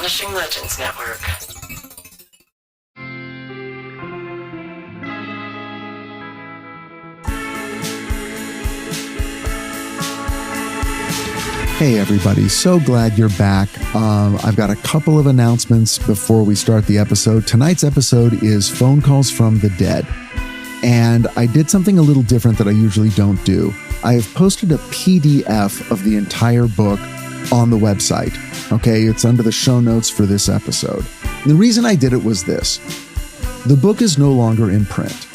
Astonishing Legends Network. Hey everybody, so glad you're back. I've got a couple of announcements before we start the episode. Tonight's episode is Phone Calls from the Dead. And I did something a little different that I usually don't do. I have posted a PDF of the entire book on the website. Okay, it's under the show notes for this episode. The reason I did it was this. The book is no longer in print.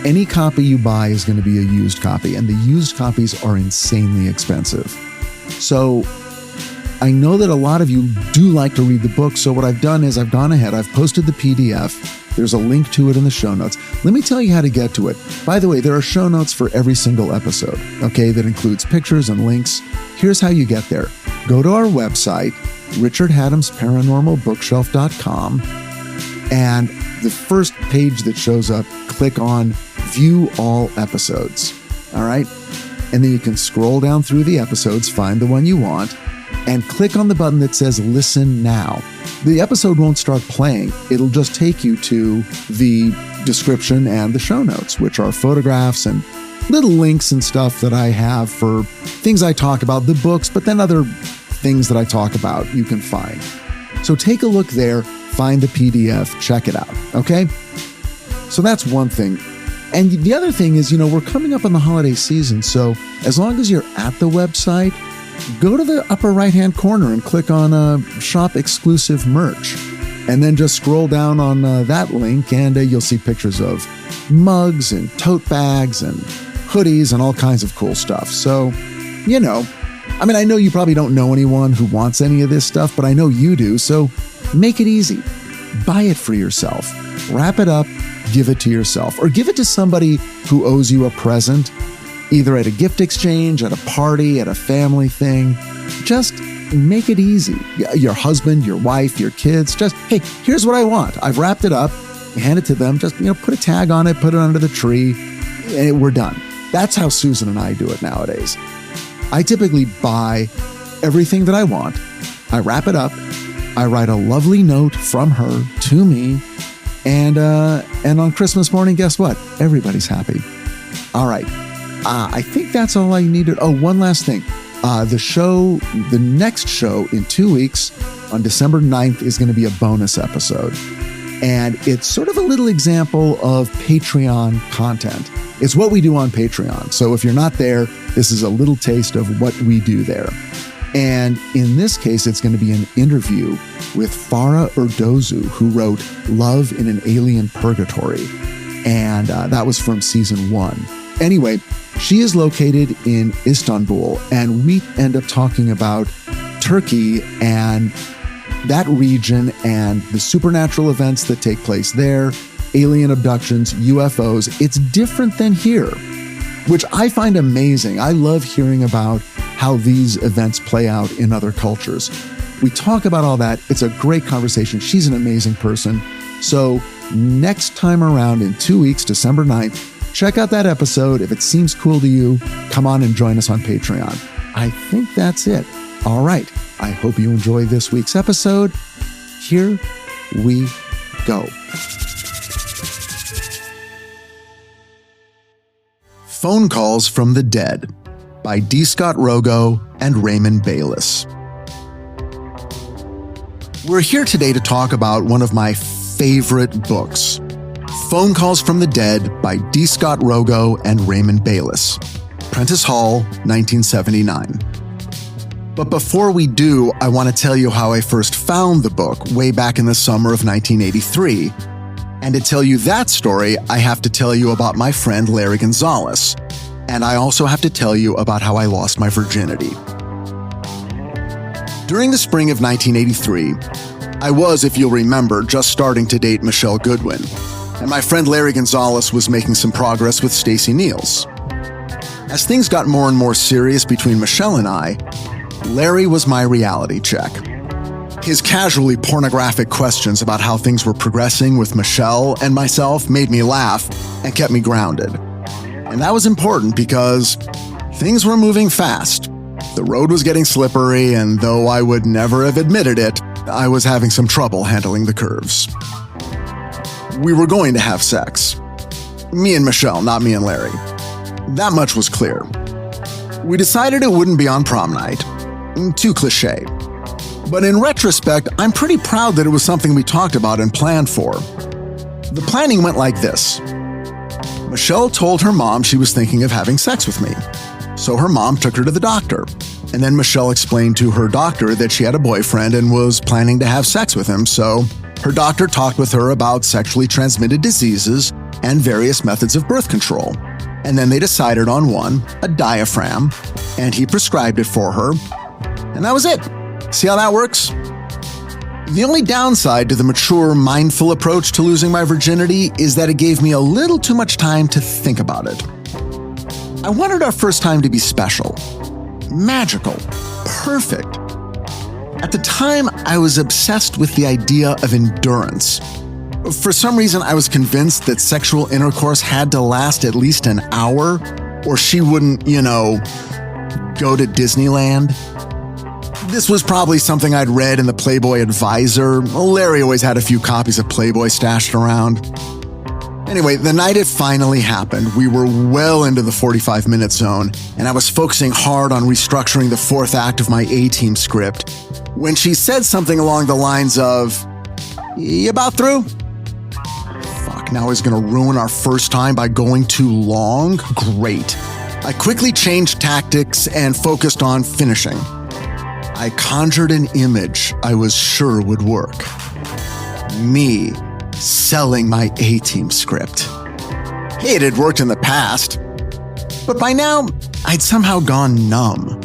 Any copy you buy is going to be a used copy, and the used copies are insanely expensive. So I know that a lot of you do like to read the book, so what I've done is I've gone ahead, I've posted the PDF. There's a link to it in the show notes. Let me tell you how to get to it. By the way, there are show notes for every single episode, okay, that includes pictures and links. Here's how you get there. Go to our website, Richard Hatem's paranormalbookshelf.com, and the first page that shows up, click on View All Episodes, all right? And then you can scroll down through the episodes, find the one you want, and click on the button that says Listen Now. The episode won't start playing. It'll just take you to the description and the show notes, which are photographs and little links and stuff that I have for things I talk about, the books, but then other things that I talk about you can find. So take a look there, find the PDF, check it out, okay? So that's one thing. And the other thing is, we're coming up on the holiday season, so as long as you're at the website, go to the upper right-hand corner and click on Shop Exclusive Merch. And then just scroll down on that link and you'll see pictures of mugs and tote bags and hoodies and all kinds of cool stuff. So, I know you probably don't know anyone who wants any of this stuff, but I know you do, so make it easy. Buy it for yourself. Wrap it up. Give it to yourself, or give it to somebody who owes you a present, either at a gift exchange, at a party, at a family thing. Just make it easy. Your husband, your wife, your kids, just, hey, here's what I want. I've wrapped it up, hand it to them, just, put a tag on it, put it under the tree, and we're done. That's how Susan and I do it nowadays. I typically buy everything that I want. I wrap it up. I write a lovely note from her to me. And on Christmas morning, guess what? Everybody's happy. All right. I think that's all I needed. Oh, one last thing. The next show in 2 weeks on December 9th is going to be a bonus episode. And it's sort of a little example of Patreon content. It's what we do on Patreon. So if you're not there, this is a little taste of what we do there. And in this case, it's going to be an interview with Farah Erdoğu, who wrote Love in an Alien Purgatory. And that was from season 1. Anyway, she is located in Istanbul, and we end up talking about Turkey and that region and the supernatural events that take place there, alien abductions, UFOs. It's different than here, which I find amazing. I love hearing about how these events play out in other cultures. We talk about all that. It's a great conversation. She's an amazing person. So next time around in 2 weeks, December 9th, check out that episode. If it seems cool to you, come on and join us on Patreon. I think that's it. All right. I hope you enjoy this week's episode. Here we go. Phone Calls from the Dead by D. Scott Rogo and Raymond Bayless. We're here today to talk about one of my favorite books, Phone Calls from the Dead by D. Scott Rogo and Raymond Bayless, Prentice Hall, 1979. But before we do, I want to tell you how I first found the book way back in the summer of 1983. And to tell you that story, I have to tell you about my friend Larry Gonzalez. And I also have to tell you about how I lost my virginity. During the spring of 1983, I was, if you'll remember, just starting to date Michelle Goodwin, and my friend Larry Gonzalez was making some progress with Stacey Niels. As things got more and more serious between Michelle and I, Larry was my reality check. His casually pornographic questions about how things were progressing with Michelle and myself made me laugh and kept me grounded. And that was important because things were moving fast. The road was getting slippery, and though I would never have admitted it, I was having some trouble handling the curves. We were going to have sex. Me and Michelle, not me and Larry. That much was clear. We decided it wouldn't be on prom night. Too cliche. But in retrospect, I'm pretty proud that it was something we talked about and planned for. The planning went like this. Michelle told her mom she was thinking of having sex with me. So her mom took her to the doctor. And then Michelle explained to her doctor that she had a boyfriend and was planning to have sex with him, so her doctor talked with her about sexually transmitted diseases and various methods of birth control. And then they decided on one, a diaphragm, and he prescribed it for her. And that was it. See how that works? The only downside to the mature, mindful approach to losing my virginity is that it gave me a little too much time to think about it. I wanted our first time to be special, magical, perfect. At the time, I was obsessed with the idea of endurance. For some reason, I was convinced that sexual intercourse had to last at least an hour, or she wouldn't, go to Disneyland. This was probably something I'd read in the Playboy Advisor. Larry always had a few copies of Playboy stashed around. Anyway, the night it finally happened, we were well into the 45-minute zone, and I was focusing hard on restructuring the fourth act of my A-Team script, when she said something along the lines of, "You about through?" Fuck, now he's gonna ruin our first time by going too long? Great. I quickly changed tactics and focused on finishing. I conjured an image I was sure would work. Me selling my A-Team script. Hey, it had worked in the past, but by now, I'd somehow gone numb.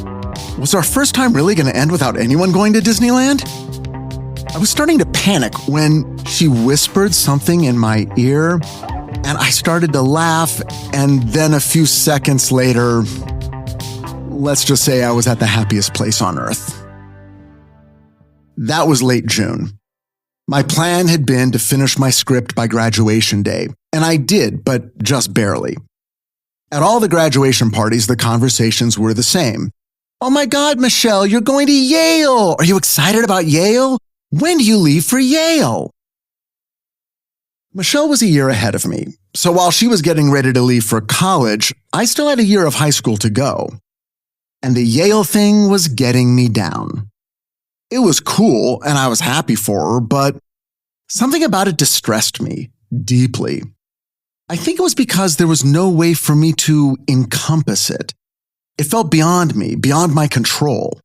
Was our first time really going to end without anyone going to Disneyland? I was starting to panic when she whispered something in my ear, and I started to laugh, and then a few seconds later, let's just say I was at the happiest place on earth. That was late June. My plan had been to finish my script by graduation day, and I did, but just barely. At all the graduation parties, the conversations were the same. "Oh my God, Michelle, you're going to Yale! Are you excited about Yale? When do you leave for Yale?" Michelle was a year ahead of me, so while she was getting ready to leave for college, I still had a year of high school to go. And the Yale thing was getting me down. It was cool, and I was happy for her, but something about it distressed me deeply. I think it was because there was no way for me to encompass it. It felt beyond me, beyond my control.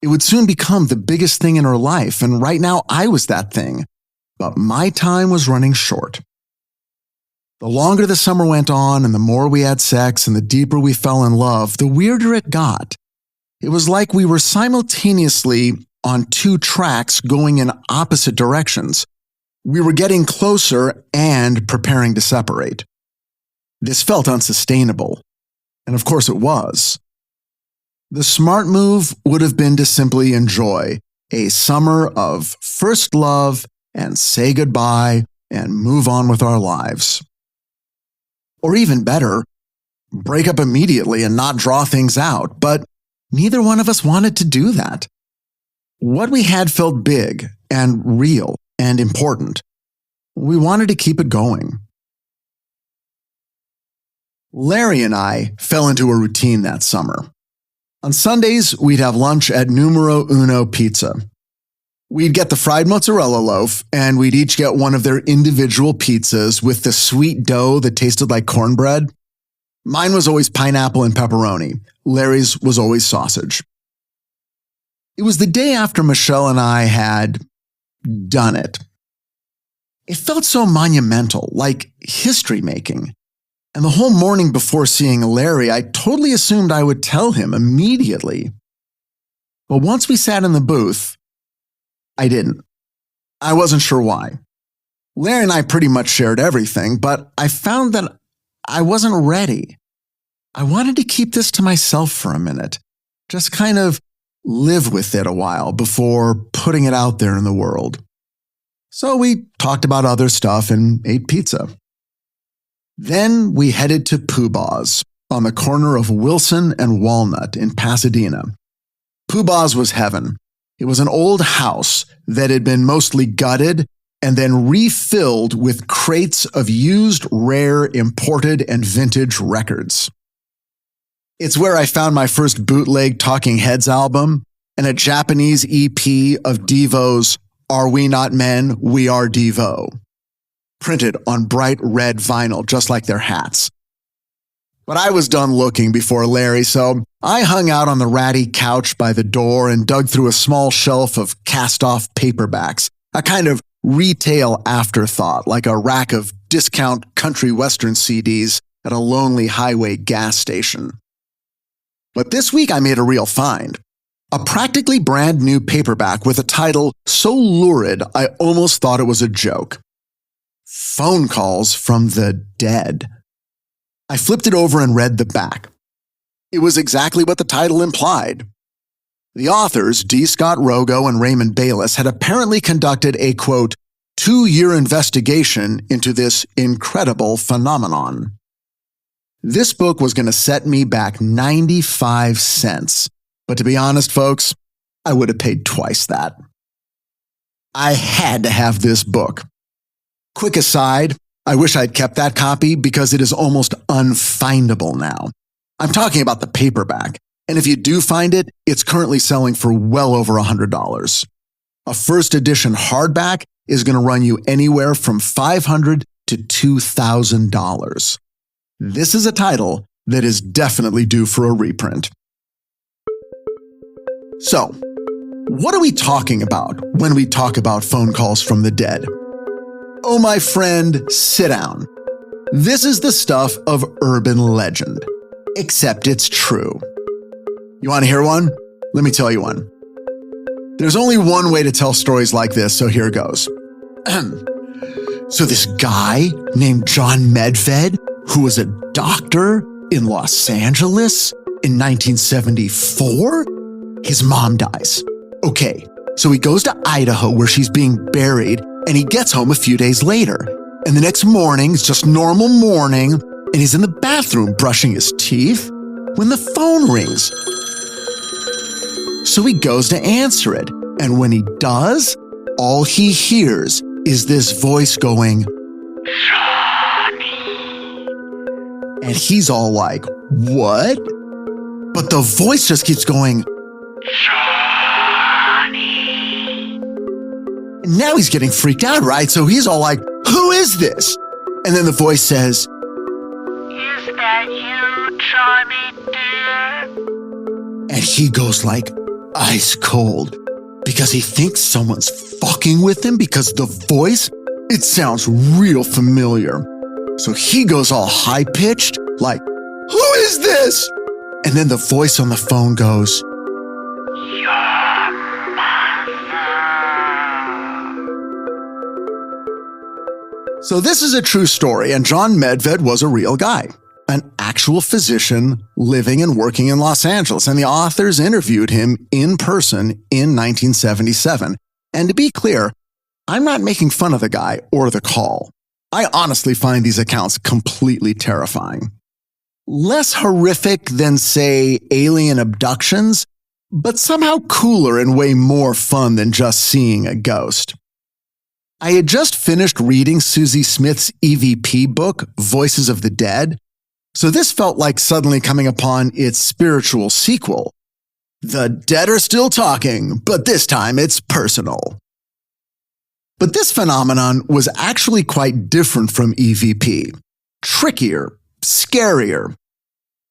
It would soon become the biggest thing in her life, and right now I was that thing. But my time was running short. The longer the summer went on, and the more we had sex, and the deeper we fell in love, the weirder it got. It was like we were simultaneously on two tracks going in opposite directions. We were getting closer and preparing to separate. This felt unsustainable, and of course it was. The smart move would have been to simply enjoy a summer of first love and say goodbye and move on with our lives. Or even better, break up immediately and not draw things out, but neither one of us wanted to do that. What we had felt big and real and important. We wanted to keep it going. Larry and I fell into a routine that summer. On Sundays, we'd have lunch at Numero Uno Pizza. We'd get the fried mozzarella loaf, and we'd each get one of their individual pizzas with the sweet dough that tasted like cornbread. Mine was always pineapple and pepperoni. Larry's was always sausage. It was the day after Michelle and I had done it. It felt so monumental, like history-making. And the whole morning before seeing Larry, I totally assumed I would tell him immediately. But once we sat in the booth, I didn't. I wasn't sure why. Larry and I pretty much shared everything, but I found that I wasn't ready. I wanted to keep this to myself for a minute, just kind of live with it a while before putting it out there in the world. So we talked about other stuff and ate pizza. Then we headed to Pooh-Bah's on the corner of Wilson and Walnut in Pasadena. Pooh-Bah's was heaven. It was an old house that had been mostly gutted and then refilled with crates of used, rare, imported, and vintage records. It's where I found my first bootleg Talking Heads album and a Japanese EP of Devo's Are We Not Men, We Are Devo, printed on bright red vinyl just like their hats. But I was done looking before Larry, so I hung out on the ratty couch by the door and dug through a small shelf of cast-off paperbacks, a kind of retail afterthought, like a rack of discount country western CDs at a lonely highway gas station. But this week I made a real find. A practically brand new paperback with a title so lurid I almost thought it was a joke. Phone Calls from the Dead. I flipped it over and read the back. It was exactly what the title implied. The authors, D. Scott Rogo and Raymond Bayless, had apparently conducted a, quote, 2-year investigation into this incredible phenomenon. This book was going to set me back 95 cents. But to be honest, folks, I would have paid twice that. I had to have this book. Quick aside, I wish I'd kept that copy because it is almost unfindable now. I'm talking about the paperback, and if you do find it, it's currently selling for well over $100. A first edition hardback is going to run you anywhere from $500 to $2,000. This is a title that is definitely due for a reprint. So, what are we talking about when we talk about Phone Calls from the Dead? Oh, my friend, sit down. This is the stuff of urban legend, except it's true. You want to hear one? Let me tell you one. There's only one way to tell stories like this, so here goes. So this guy named John Medved, who was a doctor in Los Angeles in 1974, his mom dies. Okay, so he goes to Idaho where she's being buried, and he gets home a few days later. And the next morning, it's just normal morning, and he's in the bathroom brushing his teeth when the phone rings. So he goes to answer it, and when he does, all he hears is this voice going, "Johnny." And he's all like, "What?" But the voice just keeps going, "Johnny." And now he's getting freaked out, right? So he's all like, "Who is this?" And then the voice says, "Is that you, Johnny dear?" And he goes like ice cold because he thinks someone's fucking with him because the voice, it sounds real familiar. So he goes all high-pitched like, "Who is this?" And then the voice on the phone goes, "Your mother." So this is a true story, and John Medved was a real guy, an actual physician living and working in Los Angeles, and the authors interviewed him in person in 1977. And to be clear, I'm not making fun of the guy or the call. I honestly find these accounts completely terrifying. Less horrific than, say, alien abductions, but somehow cooler and way more fun than just seeing a ghost. I had just finished reading Susie Smith's EVP book, Voices of the Dead, so this felt like suddenly coming upon its spiritual sequel. The dead are still talking, but this time it's personal. But this phenomenon was actually quite different from EVP. Trickier, scarier.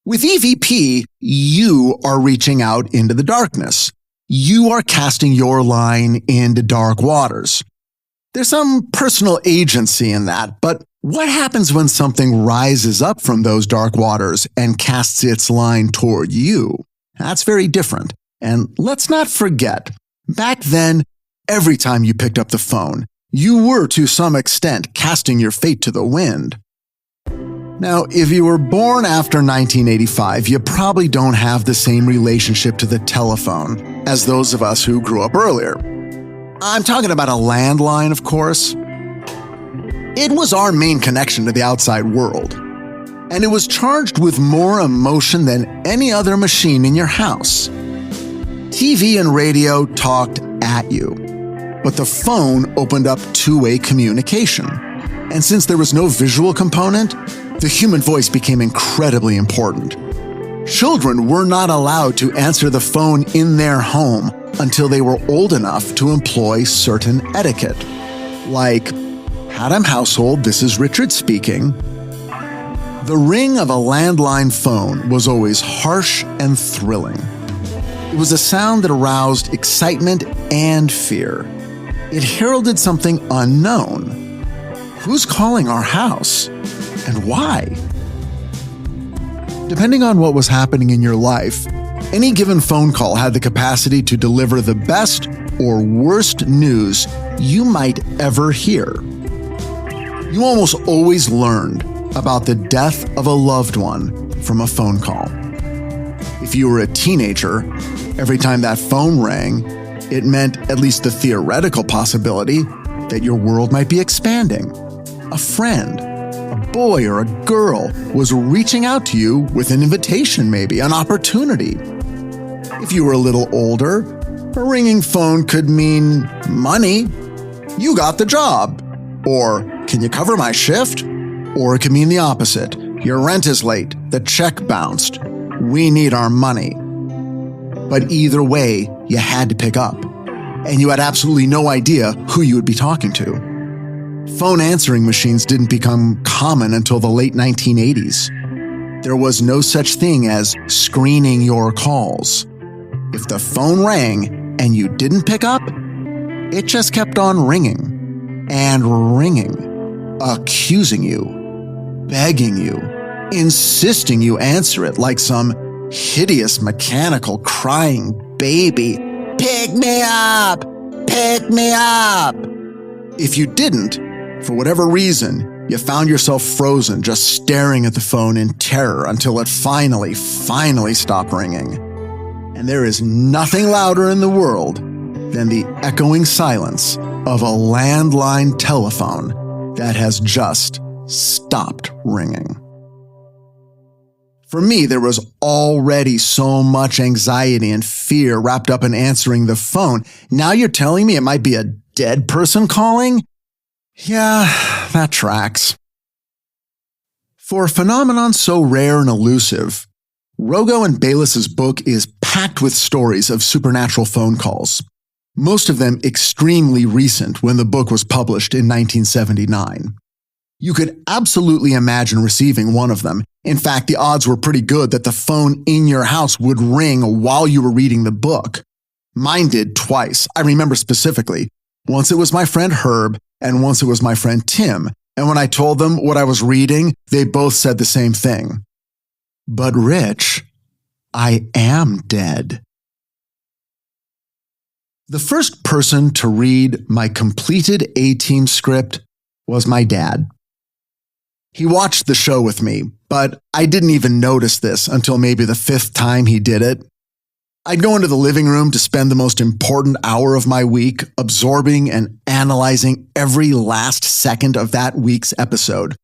With EVP, you are reaching out into the darkness. You are casting your line into dark waters. There's some personal agency in that, but what happens when something rises up from those dark waters and casts its line toward you? That's very different. And let's not forget, back then, every time you picked up the phone, you were to some extent casting your fate to the wind. Now, if you were born after 1985, you probably don't have the same relationship to the telephone as those of us who grew up earlier. I'm talking about a landline, of course. It was our main connection to the outside world, and it was charged with more emotion than any other machine in your house. TV and radio talked at you, but the phone opened up two-way communication. And since there was no visual component, the human voice became incredibly important. Children were not allowed to answer the phone in their home until they were old enough to employ certain etiquette, like, "Hatem household, this is Richard speaking." The ring of a landline phone was always harsh and thrilling. It was a sound that aroused excitement and fear. It heralded something unknown. Who's calling our house? And why? Depending on what was happening in your life, any given phone call had the capacity to deliver the best or worst news you might ever hear. You almost always learned about the death of a loved one from a phone call. If you were a teenager, every time that phone rang, it meant at least the theoretical possibility that your world might be expanding. A friend, a boy or a girl was reaching out to you with an invitation, maybe, an opportunity. If you were a little older, a ringing phone could mean money. You got the job. Or, can you cover my shift? Or it could mean the opposite. Your rent is late. The check bounced. We need our money. But either way, you had to pick up. And you had absolutely no idea who you would be talking to. Phone answering machines didn't become common until the late 1980s. There was no such thing as screening your calls. If the phone rang and you didn't pick up, it just kept on ringing and ringing, accusing you, begging you, insisting you answer it like some hideous mechanical crying baby. Pick me up! Pick me up! If you didn't, for whatever reason, you found yourself frozen, just staring at the phone in terror until it finally stopped ringing. And there is nothing louder in the world than the echoing silence of a landline telephone that has just stopped ringing. For me, there was already so much anxiety and fear wrapped up in answering the phone. Now you're telling me it might be a dead person calling? Yeah, that tracks. For a phenomenon so rare and elusive, Rogo and Bayless's book is packed with stories of supernatural phone calls, most of them extremely recent when the book was published in 1979. You could absolutely imagine receiving one of them. In fact, the odds were pretty good that the phone in your house would ring while you were reading the book. Mine did twice. I remember specifically. Once it was my friend Herb, and once it was my friend Tim. And when I told them what I was reading, they both said the same thing. But Rich, I am dead. The first person to read my completed A-Team script was my dad. He watched the show with me, but I didn't even notice this until maybe the fifth time he did it. I'd go into the living room to spend the most important hour of my week absorbing and analyzing every last second of that week's episode.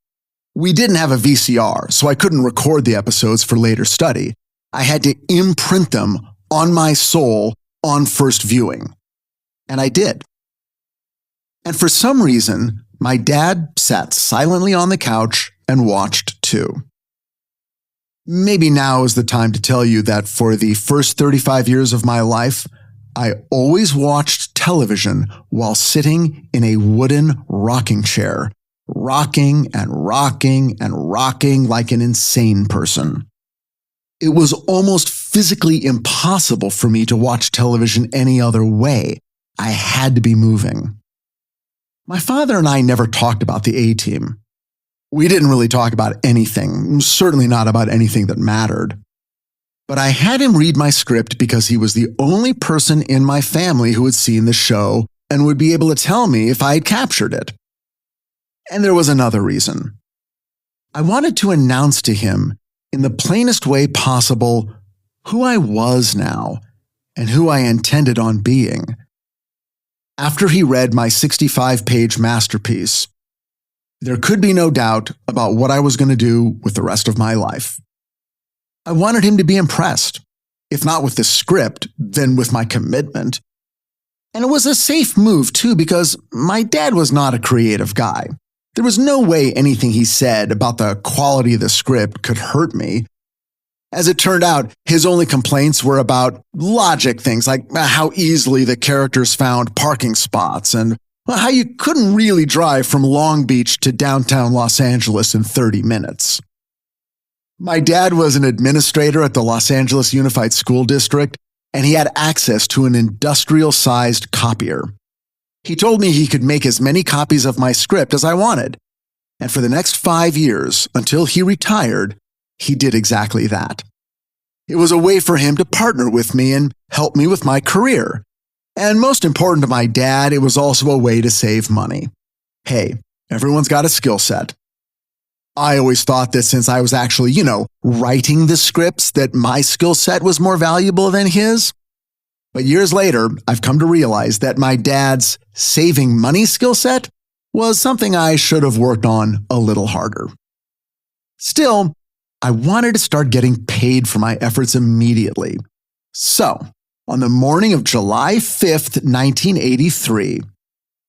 We didn't have a VCR, so I couldn't record the episodes for later study. I had to imprint them on my soul on first viewing. And I did. And for some reason, my dad sat silently on the couch and watched too. Maybe now is the time to tell you that for the first 35 years of my life, I always watched television while sitting in a wooden rocking chair, rocking and rocking and rocking like an insane person. It was almost physically impossible for me to watch television any other way. I had to be moving. My father and I never talked about the A-Team. We didn't really talk about anything, certainly not about anything that mattered. But I had him read my script because he was the only person in my family who had seen the show and would be able to tell me if I had captured it. And there was another reason. I wanted to announce to him, in the plainest way possible, who I was now and who I intended on being. After he read my 65-page masterpiece, there could be no doubt about what I was going to do with the rest of my life. I wanted him to be impressed, If not with the script, then with my commitment. And it was a safe move too, because my dad was not a creative guy. There was no way anything he said about the quality of the script could hurt me. As it turned out, his only complaints were about logic things like how easily the characters found parking spots and how you couldn't really drive from Long Beach to downtown Los Angeles in 30 minutes. My dad was an administrator at the Los Angeles Unified School District, and he had access to an industrial-sized copier. He told me he could make as many copies of my script as I wanted. And for the next 5 years, until he retired, he did exactly that. It was a way for him to partner with me and help me with my career. And most important to my dad, it was also a way to save money. Hey, everyone's got a skill set. I always thought that since I was actually, writing the scripts, that my skill set was more valuable than his. But years later, I've come to realize that my dad's saving money skill set was something I should have worked on a little harder. Still, I wanted to start getting paid for my efforts immediately. So, on the morning of July 5th, 1983,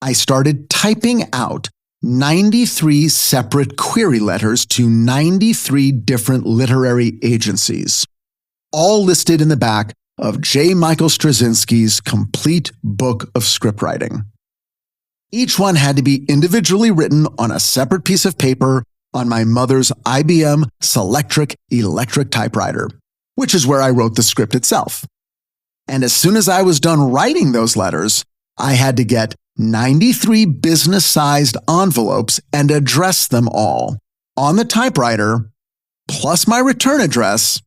I started typing out 93 separate query letters to 93 different literary agencies, all listed in the back of J. Michael Straczynski's complete book of scriptwriting. Each one had to be individually written on a separate piece of paper on my mother's IBM Selectric electric typewriter, which is where I wrote the script itself. And as soon as I was done writing those letters, I had to get 93 business-sized envelopes and address them all on the typewriter, plus my return address,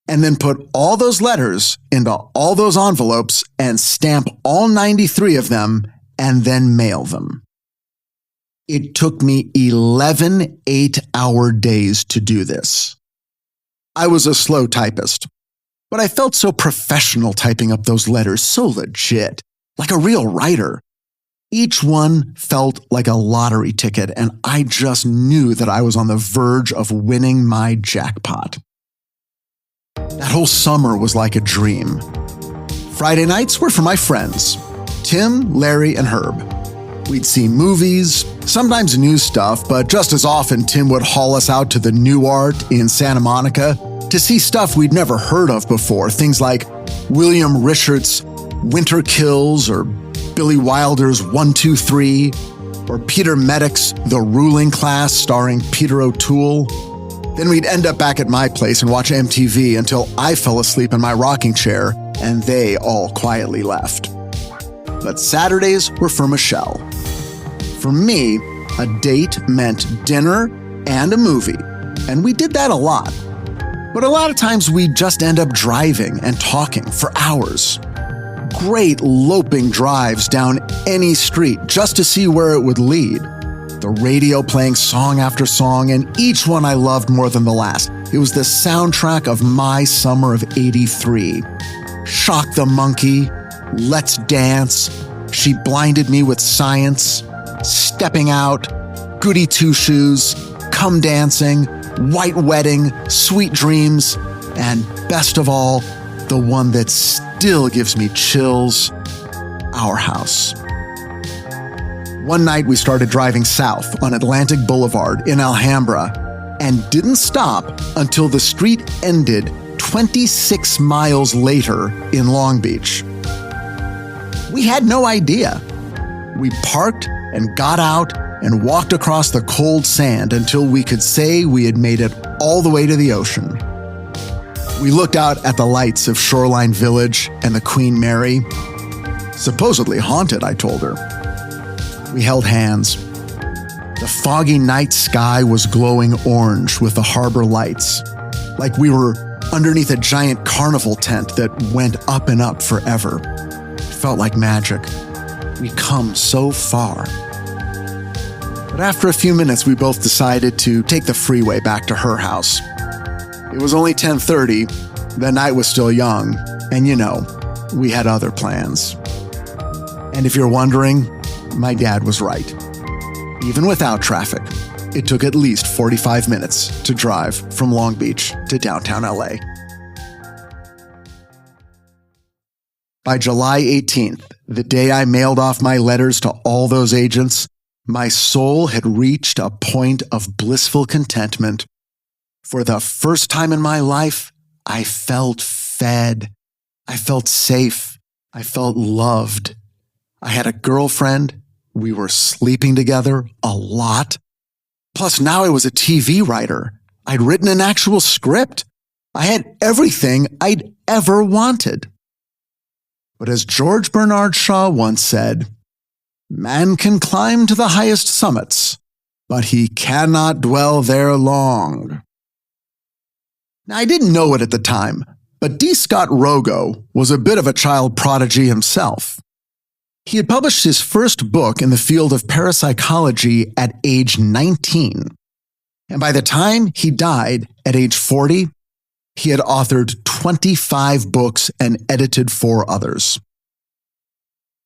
and then put all those letters into all those envelopes and stamp all 93 of them and then mail them. It took me 11 8-hour days to do this. I was a slow typist, but I felt so professional typing up those letters, so legit, like a real writer. Each one felt like a lottery ticket, and I just knew that I was on the verge of winning my jackpot. That whole summer was like a dream. Friday nights were for my friends, Tim, Larry, and Herb. We'd see movies, sometimes new stuff, but just as often Tim would haul us out to the New Art in Santa Monica to see stuff we'd never heard of before, things like William Richard's Winter Kills or Billy Wilder's 1, 2, 3, or Peter Medic's The Ruling Class starring Peter O'Toole. Then we'd end up back at my place and watch MTV until I fell asleep in my rocking chair and they all quietly left. But Saturdays were for Michelle. For me, a date meant dinner and a movie, and we did that a lot. But a lot of times we'd just end up driving and talking for hours. Great loping drives down any street just to see where it would lead. The radio playing song after song, and each one I loved more than the last. It was the soundtrack of my summer of '83. Shock the Monkey, Let's Dance, She Blinded Me with Science, Stepping Out, Goody Two Shoes, Come Dancing, White Wedding, Sweet Dreams, and best of all, the one that still gives me chills, Our House. One night we started driving south on Atlantic Boulevard in Alhambra and didn't stop until the street ended 26 miles later in Long Beach. We had no idea. We parked and got out and walked across the cold sand until we could say we had made it all the way to the ocean. We looked out at the lights of Shoreline Village and the Queen Mary. Supposedly haunted, I told her. We held hands. The foggy night sky was glowing orange with the harbor lights, like we were underneath a giant carnival tent that went up and up forever. It felt like magic. We'd come so far. But after a few minutes, we both decided to take the freeway back to her house. It was only 10:30, the night was still young, and we had other plans. And if you're wondering, my dad was right. Even without traffic, it took at least 45 minutes to drive from Long Beach to downtown LA. By July 18th, the day I mailed off my letters to all those agents, my soul had reached a point of blissful contentment. For the first time in my life, I felt fed. I felt safe. I felt loved. I had a girlfriend. We were sleeping together a lot. Plus, now I was a TV writer. I'd written an actual script. I had everything I'd ever wanted. But as George Bernard Shaw once said, "Man can climb to the highest summits, but he cannot dwell there long." Now, I didn't know it at the time, but D. Scott Rogo was a bit of a child prodigy himself. He had published his first book in the field of parapsychology at age 19. And by the time he died at age 40, he had authored 25 books and edited 4 others.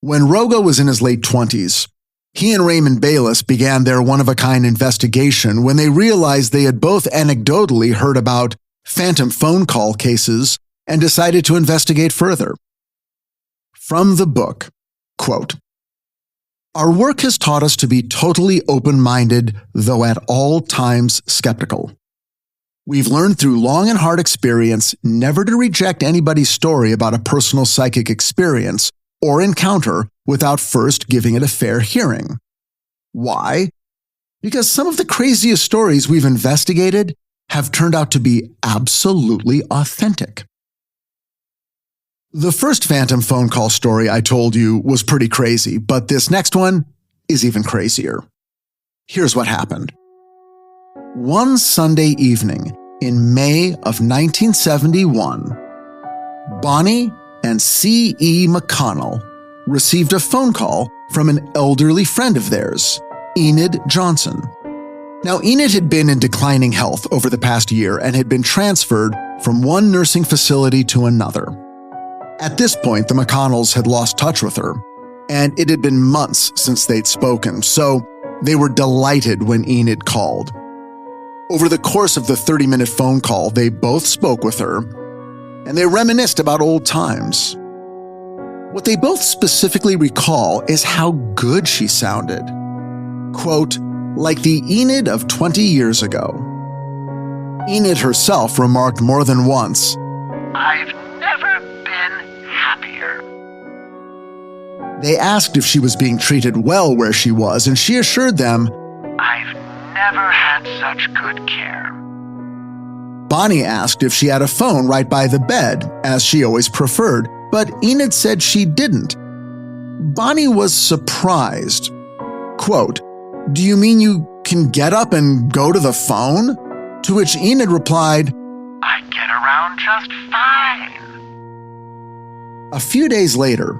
When Rogo was in his late 20s, he and Raymond Bayless began their one-of-a-kind investigation when they realized they had both anecdotally heard about phantom phone call cases and decided to investigate further. From the book, quote, "Our work has taught us to be totally open-minded, though at all times skeptical. We've learned through long and hard experience never to reject anybody's story about a personal psychic experience or encounter without first giving it a fair hearing. Why? Because some of the craziest stories we've investigated have turned out to be absolutely authentic." The first phantom phone call story I told you was pretty crazy, but this next one is even crazier. Here's what happened. One Sunday evening in May of 1971, Bonnie and C.E. McConnell received a phone call from an elderly friend of theirs, Enid Johnson. Now, Enid had been in declining health over the past year and had been transferred from one nursing facility to another. At this point, the McConnells had lost touch with her, and it had been months since they'd spoken, so they were delighted when Enid called. Over the course of the 30-minute phone call, they both spoke with her, and they reminisced about old times. What they both specifically recall is how good she sounded. Quote, "Like the Enid of 20 years ago." Enid herself remarked more than once, "I've never been happier." They asked if she was being treated well where she was, and she assured them, "I've never had such good care." Bonnie asked if she had a phone right by the bed, as she always preferred, but Enid said she didn't. Bonnie was surprised. Quote, "Do you mean you can get up and go to the phone?" To which Enid replied, "I get around just fine." A few days later,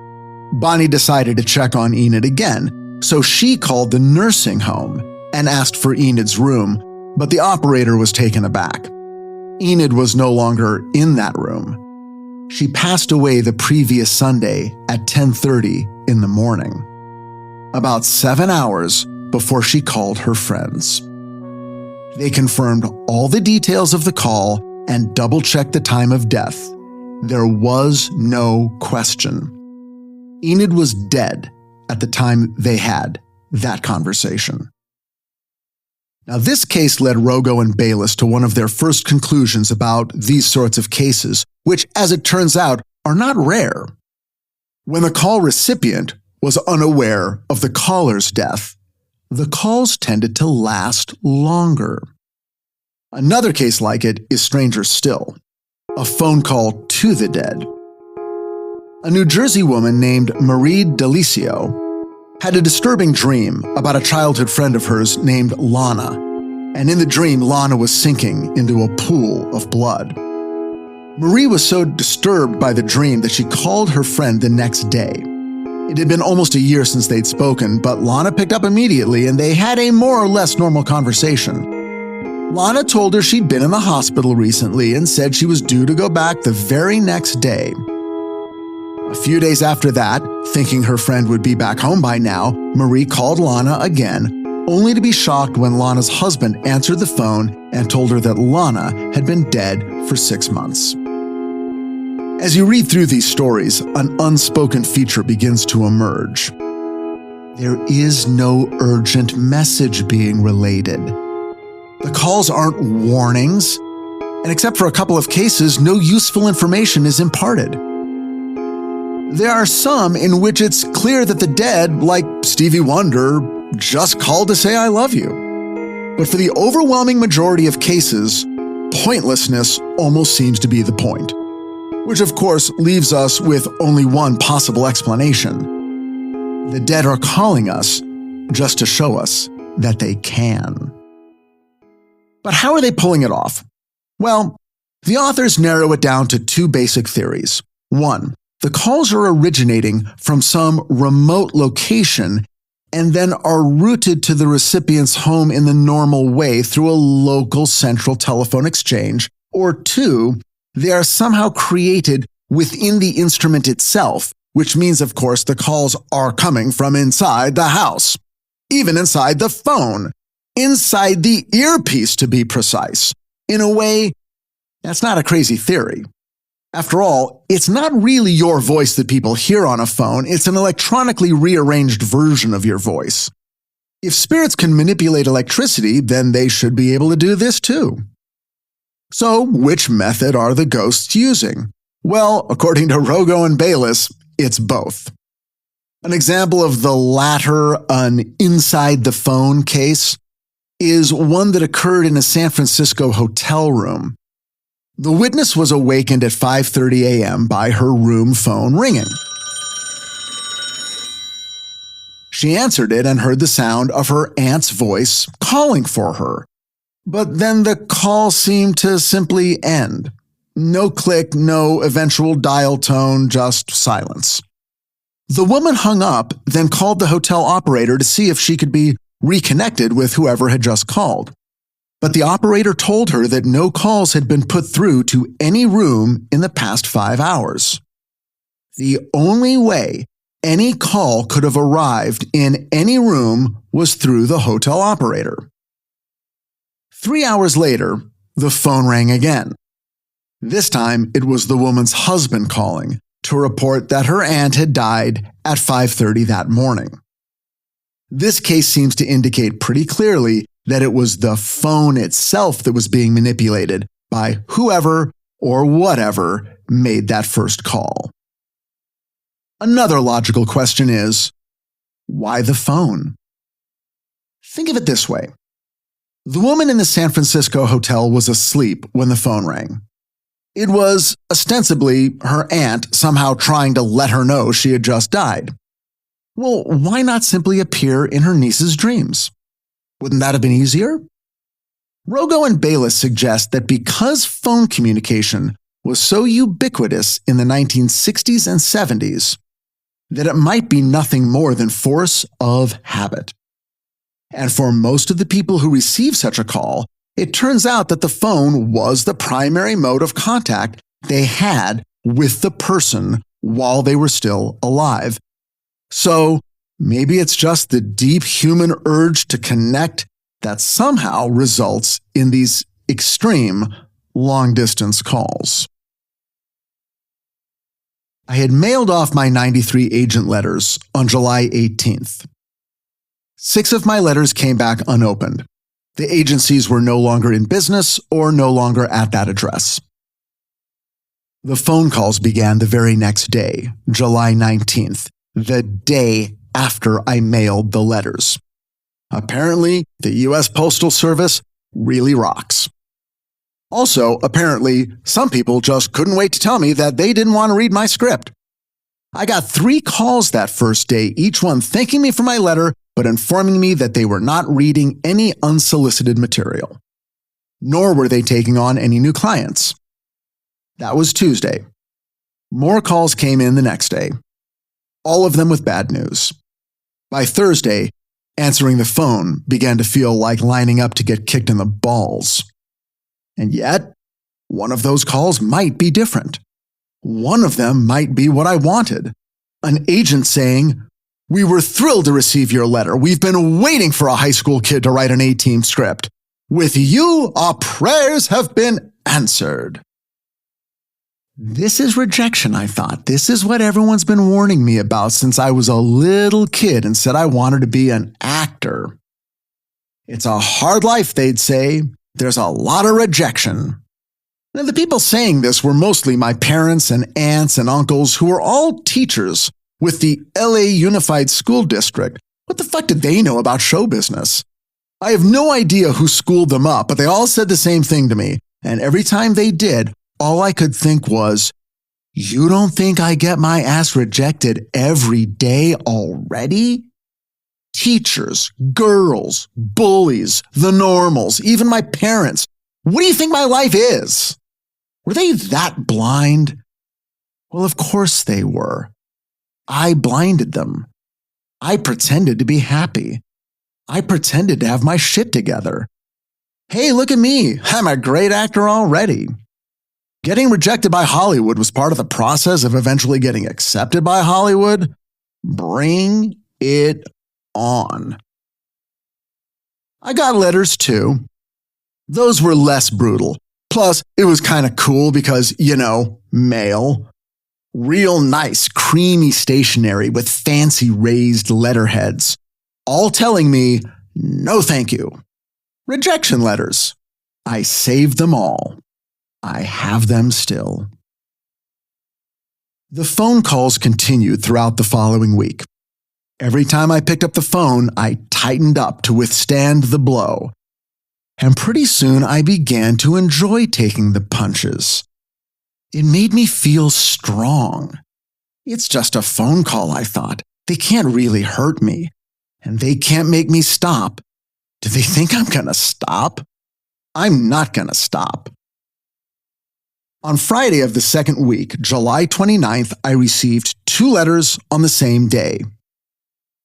Bonnie decided to check on Enid again, so she called the nursing home and asked for Enid's room, but the operator was taken aback. Enid was no longer in that room. She passed away the previous Sunday at 10:30 in the morning, about 7 hours before she called her friends. They confirmed all the details of the call and double-checked the time of death. There was no question. Enid was dead at the time they had that conversation. Now, this case led Rogo and Bayless to one of their first conclusions about these sorts of cases, which, as it turns out, are not rare. When the call recipient was unaware of the caller's death, the calls tended to last longer. Another case like it is stranger still, a phone call to the dead. A New Jersey woman named Marie Delicio had a disturbing dream about a childhood friend of hers named Lana, and in the dream, Lana was sinking into a pool of blood. Marie was so disturbed by the dream that she called her friend the next day. It had been almost a year since they'd spoken, but Lana picked up immediately and they had a more or less normal conversation. Lana told her she'd been in the hospital recently and said she was due to go back the very next day. A few days after that, thinking her friend would be back home by now, Marie called Lana again, only to be shocked when Lana's husband answered the phone and told her that Lana had been dead for 6 months. As you read through these stories, an unspoken feature begins to emerge. There is no urgent message being relayed. The calls aren't warnings, and except for a couple of cases, no useful information is imparted. There are some in which it's clear that the dead, like Stevie Wonder, just called to say I love you. But for the overwhelming majority of cases, pointlessness almost seems to be the point, which of course leaves us with only one possible explanation. The dead are calling us just to show us that they can. But how are they pulling it off? Well, the authors narrow it down to two basic theories. One, the calls are originating from some remote location and then are routed to the recipient's home in the normal way through a local central telephone exchange. Or two, they are somehow created within the instrument itself, which means, of course, the calls are coming from inside the house, even inside the phone, inside the earpiece to be precise. In a way, that's not a crazy theory. After all, it's not really your voice that people hear on a phone, it's an electronically rearranged version of your voice. If spirits can manipulate electricity, then they should be able to do this too. So, which method are the ghosts using? Well, according to Rogo and Bayless, it's both. An example of the latter, an inside the phone case, is one that occurred in a San Francisco hotel room. The witness was awakened at 5:30 a.m. by her room phone ringing. She answered it and heard the sound of her aunt's voice calling for her. But then the call seemed to simply end. No click, no eventual dial tone, just silence. The woman hung up, then called the hotel operator to see if she could be reconnected with whoever had just called. But the operator told her that no calls had been put through to any room in the past 5 hours. The only way any call could have arrived in any room was through the hotel operator. 3 hours later, the phone rang again. This time, it was the woman's husband calling to report that her aunt had died at 5:30 that morning. This case seems to indicate pretty clearly that it was the phone itself that was being manipulated by whoever or whatever made that first call. Another logical question is, why the phone? Think of it this way. The woman in the San Francisco hotel was asleep when the phone rang. It was ostensibly her aunt somehow trying to let her know she had just died. Well, why not simply appear in her niece's dreams? Wouldn't that have been easier? Rogo and Bayless suggest that because phone communication was so ubiquitous in the 1960s and 70s, that it might be nothing more than force of habit. And for most of the people who receive such a call, it turns out that the phone was the primary mode of contact they had with the person while they were still alive. So maybe it's just the deep human urge to connect that somehow results in these extreme long-distance calls. I had mailed off my 93 agent letters on July 18th. 6 of my letters came back unopened. The agencies were no longer in business or no longer at that address. The phone calls began the very next day, July 19th, the day after I mailed the letters. Apparently, the U.S. Postal Service really rocks. Also, apparently, some people just couldn't wait to tell me that they didn't want to read my script. I got 3 calls that first day, each one thanking me for my letter, but informing me that they were not reading any unsolicited material. Nor were they taking on any new clients. That was Tuesday. More calls came in the next day, all of them with bad news. By Thursday, answering the phone began to feel like lining up to get kicked in the balls. And yet, one of those calls might be different. One of them might be what I wanted. An agent saying, "We were thrilled to receive your letter. We've been waiting for a high school kid to write an A-team script. With you, our prayers have been answered." This is rejection, I thought. This is what everyone's been warning me about since I was a little kid and said I wanted to be an actor. It's a hard life, they'd say. There's a lot of rejection. Now, the people saying this were mostly my parents and aunts and uncles who were all teachers with the LA Unified School District. What the fuck did they know about show business? I have no idea who schooled them up, but they all said the same thing to me. And every time they did, all I could think was, you don't think I get my ass rejected every day already? Teachers, girls, bullies, the normals, even my parents. What do you think my life is? Were they that blind? Well, of course they were. I blinded them. I pretended to be happy. I pretended to have my shit together. Hey, look at me. I'm a great actor already. Getting rejected by Hollywood was part of the process of eventually getting accepted by Hollywood. Bring it on. I got letters too. Those were less brutal. Plus, it was kind of cool because, mail. Real nice, creamy stationery with fancy raised letterheads. All telling me, no thank you. Rejection letters. I saved them all. I have them still. The phone calls continued throughout the following week. Every time I picked up the phone, I tightened up to withstand the blow. And pretty soon I began to enjoy taking the punches. It made me feel strong. It's just a phone call, I thought. They can't really hurt me. And they can't make me stop. Do they think I'm gonna stop? I'm not gonna stop. On Friday of the second week, July 29th, I received 2 letters on the same day.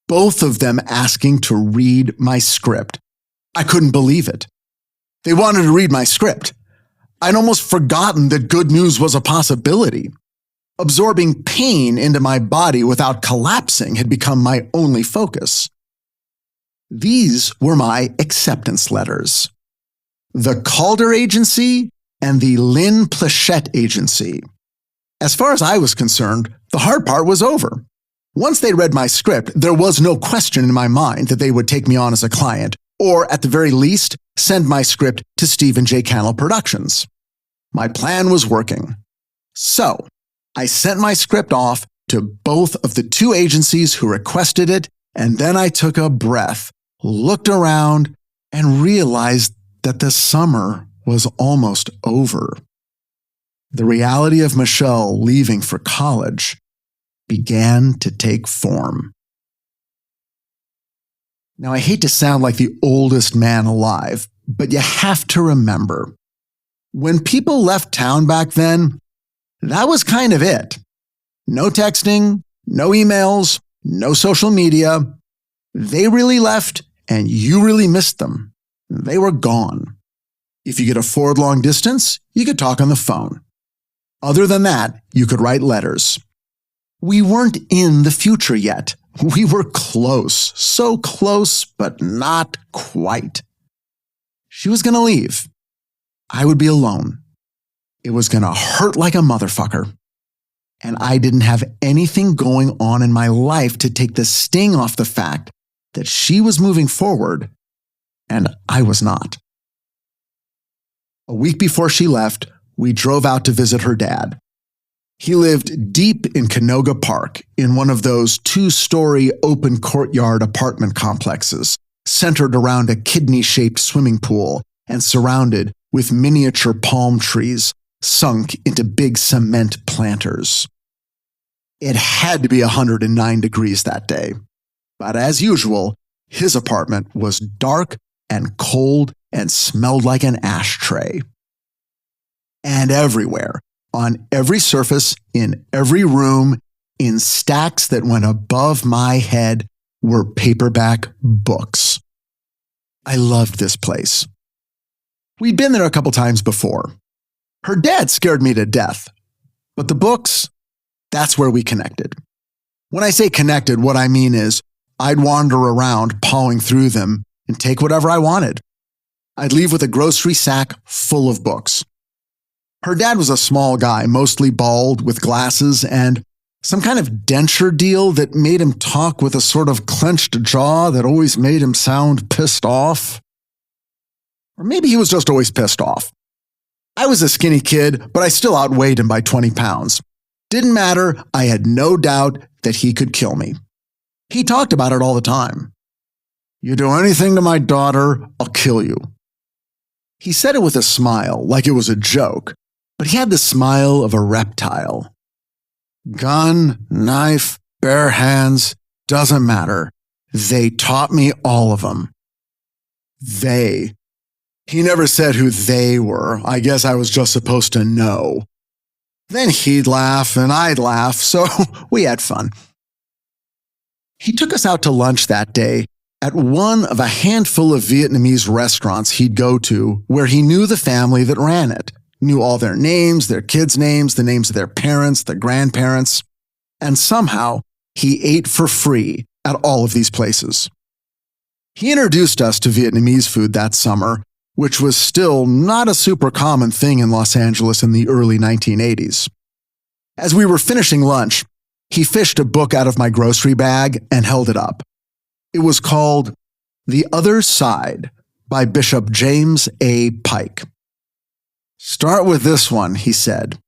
Both of them asking to read my script. I couldn't believe it. They wanted to read my script. I'd almost forgotten that good news was a possibility. Absorbing pain into my body without collapsing had become my only focus. These were my acceptance letters. The Calder Agency and the Lynn Plachette Agency. As far as I was concerned, the hard part was over. Once they read my script, there was no question in my mind that they would take me on as a client, or at the very least, send my script to Stephen J. Cannell Productions. My plan was working. So, I sent my script off to both of the 2 agencies who requested it, and then I took a breath, looked around, and realized that the summer was almost over. The reality of Michelle leaving for college began to take form. Now, I hate to sound like the oldest man alive, but you have to remember, when people left town back then, that was kind of it. No texting, no emails, no social media. They really left, and you really missed them. They were gone. If you could afford long distance, you could talk on the phone. Other than that, you could write letters. We weren't in the future yet. We were close, so close, but not quite. She was going to leave. I would be alone. It was going to hurt like a motherfucker. And I didn't have anything going on in my life to take the sting off the fact that she was moving forward and I was not. A week before she left, we drove out to visit her dad. He lived deep in Canoga Park in one of those 2-story open courtyard apartment complexes, centered around a kidney-shaped swimming pool and surrounded with miniature palm trees sunk into big cement planters. It had to be 109 degrees that day. But as usual, his apartment was dark and cold and smelled like an ashtray. And everywhere, on every surface, in every room, in stacks that went above my head, were paperback books. I loved this place. We'd been there a couple times before. Her dad scared me to death. But the books, that's where we connected. When I say connected, what I mean is I'd wander around pawing through them and take whatever I wanted. I'd leave with a grocery sack full of books. Her dad was a small guy, mostly bald, with glasses, and some kind of denture deal that made him talk with a sort of clenched jaw that always made him sound pissed off. Or maybe he was just always pissed off. I was a skinny kid, but I still outweighed him by 20 pounds. Didn't matter, I had no doubt that he could kill me. He talked about it all the time. "You do anything to my daughter, I'll kill you." He said it with a smile, like it was a joke, but he had the smile of a reptile. Gun, knife, bare hands, doesn't matter. They taught me all of them. They. He never said who they were. I guess I was just supposed to know. Then he'd laugh and I'd laugh, so we had fun. He took us out to lunch that day at one of a handful of Vietnamese restaurants he'd go to where he knew the family that ran it, knew all their names, their kids' names, the names of their parents, their grandparents, and somehow he ate for free at all of these places. He introduced us to Vietnamese food that summer, which was still not a super common thing in Los Angeles in the early 1980s. As we were finishing lunch, he fished a book out of my grocery bag and held it up. It was called The Other Side by Bishop James A. Pike. "Start with this one," he said.